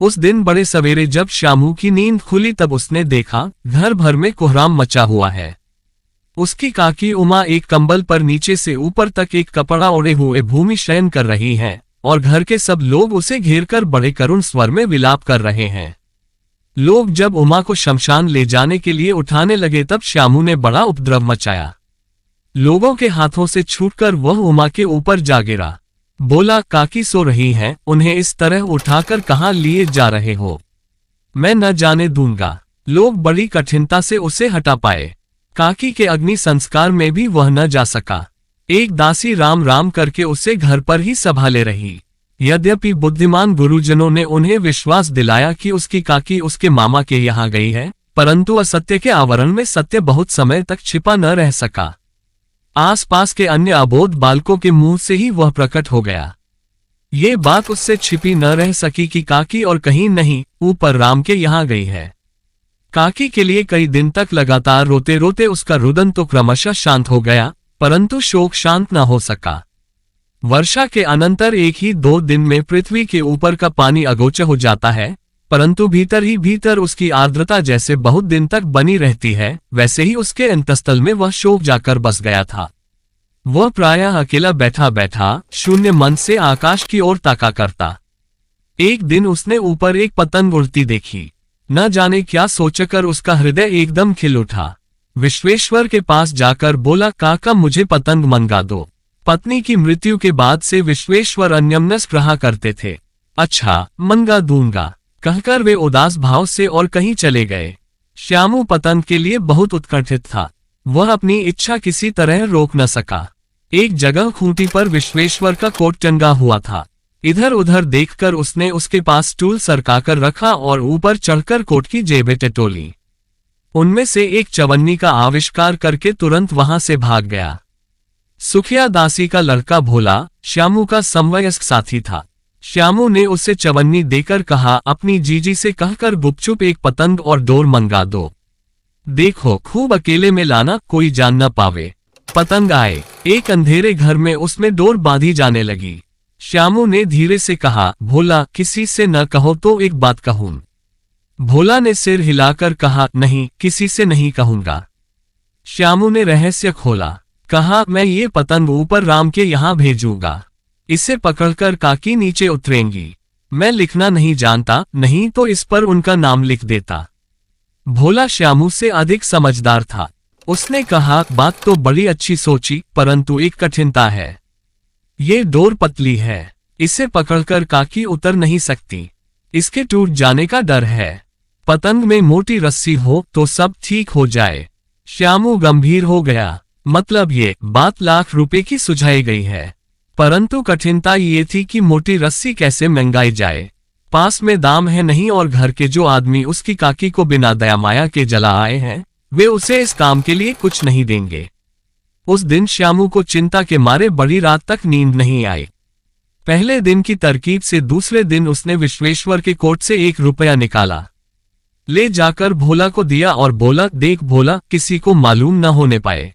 उस दिन बड़े सवेरे जब श्यामू की नींद खुली तब उसने देखा घर भर में कोहराम मचा हुआ है। उसकी काकी उमा एक कंबल पर नीचे से ऊपर तक एक कपड़ा ओढ़े हुए भूमि शयन कर रही है और घर के सब लोग उसे घेरकर बड़े करुण स्वर में विलाप कर रहे हैं। लोग जब उमा को शमशान ले जाने के लिए उठाने लगे तब श्यामू ने बड़ा उपद्रव मचाया। लोगों के हाथों से छूटकर वह उमा के ऊपर जा गिरा। बोला, काकी सो रही हैं, उन्हें इस तरह उठाकर कहां लिए जा रहे हो? मैं न जाने दूंगा। लोग बड़ी कठिनता से उसे हटा पाए। काकी के अग्नि संस्कार में भी वह न जा सका। एक दासी राम राम करके उसे घर पर ही संभाले रही। यद्यपि बुद्धिमान गुरुजनों ने उन्हें विश्वास दिलाया कि उसकी काकी उसके मामा के यहाँ गई है, परंतु असत्य के आवरण में सत्य बहुत समय तक छिपा न रह सका। आसपास के अन्य अबोध बालकों के मुंह से ही वह प्रकट हो गया। ये बात उससे छिपी न रह सकी कि काकी और कहीं नहीं ऊपर राम के यहाँ गई है। काकी के लिए कई दिन तक लगातार रोते रोते उसका रुदन तो क्रमशः शांत हो गया, परंतु शोक शांत न हो सका। वर्षा के अनंतर 1-2 दिन में पृथ्वी के ऊपर का पानी अगोचर हो जाता है, परंतु भीतर ही भीतर उसकी आर्द्रता जैसे बहुत दिन तक बनी रहती है, वैसे ही उसके अंतस्थल में वह शोक जाकर बस गया था। वह प्रायः अकेला बैठा बैठा शून्य मन से आकाश की ओर ताका करता। एक दिन उसने ऊपर एक पतंग उड़ती देखी। न जाने क्या सोचकर उसका हृदय एकदम खिल उठा। विश्वेश्वर के पास जाकर बोला, काका मुझे पतंग मंगा दो। पत्नी की मृत्यु के बाद से विश्वेश्वर अन्यमनस्क रहा करते थे। अच्छा, मंगा दूंगा कहकर वे उदास भाव से और कहीं चले गए। श्यामू पतंग के लिए बहुत उत्कंठित था। वह अपनी इच्छा किसी तरह रोक न सका। एक जगह खूंटी पर विश्वेश्वर का कोट टंगा हुआ था। इधर उधर देखकर उसने उसके पास स्टूल सरकाकर रखा और ऊपर चढ़कर कोट की जेबें टटोली। उनमें से एक चवन्नी का आविष्कार करके तुरंत वहां से भाग गया। सुखिया दासी का लड़का भोला श्यामू का समवयस्क साथी था। श्यामू ने उसे चवन्नी देकर कहा, अपनी जीजी से कहकर गुपचुप एक पतंग और डोर मंगा दो। देखो खूब अकेले में लाना, कोई जान न पावे। पतंग आए। एक अंधेरे घर में उसमें डोर बांधी जाने लगी। श्यामू ने धीरे से कहा, भोला किसी से न कहो तो एक बात कहूं। भोला ने सिर हिलाकर कहा, नहीं, किसी से नहीं कहूंगा। श्यामू ने रहस्य खोला। कहा, मैं ये पतंग ऊपर राम के यहाँ भेजूंगा। इसे पकड़कर काकी नीचे उतरेंगी। मैं लिखना नहीं जानता, नहीं तो इस पर उनका नाम लिख देता। भोला श्यामू से अधिक समझदार था। उसने कहा, बात तो बड़ी अच्छी सोची, परंतु एक कठिनता है। ये डोर पतली है, इसे पकड़कर काकी उतर नहीं सकती। इसके टूट जाने का डर है। पतंग में मोटी रस्सी हो तो सब ठीक हो जाए। श्यामू गंभीर हो गया। मतलब ये बात लाख रुपए की सुझाई गई है, परंतु कठिनता ये थी कि मोटी रस्सी कैसे मंगाई जाए। पास में दाम है नहीं और घर के जो आदमी उसकी काकी को बिना दया माया के जला आए हैं, वे उसे इस काम के लिए कुछ नहीं देंगे। उस दिन श्यामू को चिंता के मारे बड़ी रात तक नींद नहीं आई। पहले दिन की तरकीब से दूसरे दिन उसने विश्वेश्वर के कोट से 1 रुपया निकाला, ले जाकर भोला को दिया और बोला, देख भोला, किसी को मालूम न होने पाए।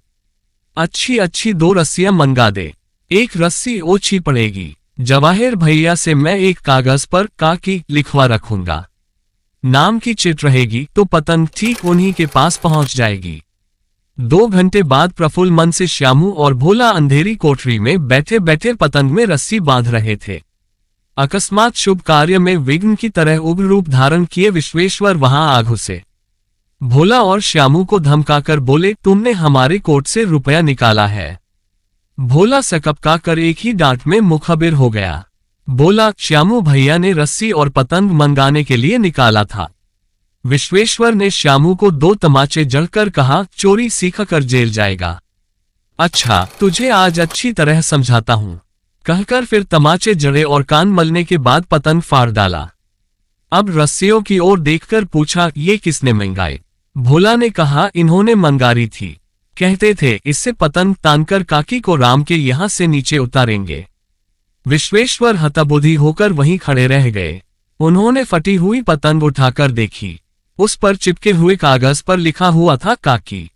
अच्छी अच्छी 2 रस्सियां मंगा दे। एक रस्सी ओछी पड़ेगी। जवाहिर भैया से मैं एक कागज पर काकी लिखवा रखूंगा। नाम की चिट रहेगी तो पतंग ठीक उन्हीं के पास पहुंच जाएगी। 2 घंटे बाद प्रफुल्ल मन से श्यामू और भोला अंधेरी कोठरी में बैठे बैठे पतंग में रस्सी बांध रहे थे। अकस्मात शुभ कार्य में विघ्न की तरह उग्र रूप धारण किए विश्वेश्वर वहां आ घुसे। भोला और श्यामू को धमकाकर बोले, तुमने हमारे कोट से रुपया निकाला है। भोला सकपका कर एक ही डांट में मुखबिर हो गया। बोला, श्यामू भैया ने रस्सी और पतंग मंगाने के लिए निकाला था। विश्वेश्वर ने श्यामू को 2 तमाचे जड़कर कहा, चोरी सीख कर जेल जाएगा। अच्छा, तुझे आज अच्छी तरह समझाता हूं, कहकर फिर तमाचे जड़े और कान मलने के बाद पतंग फाड़ डाला। अब रस्सियों की ओर देखकर पूछा, ये किसने मंगाई? भोला ने कहा, इन्होंने मंगारी थी। कहते थे इससे पतंग तानकर काकी को राम के यहां से नीचे उतारेंगे। विश्वेश्वर हतबुद्धि होकर वहीं खड़े रह गए। उन्होंने फटी हुई पतंग उठाकर देखी। उस पर चिपके हुए कागज पर लिखा हुआ था, काकी।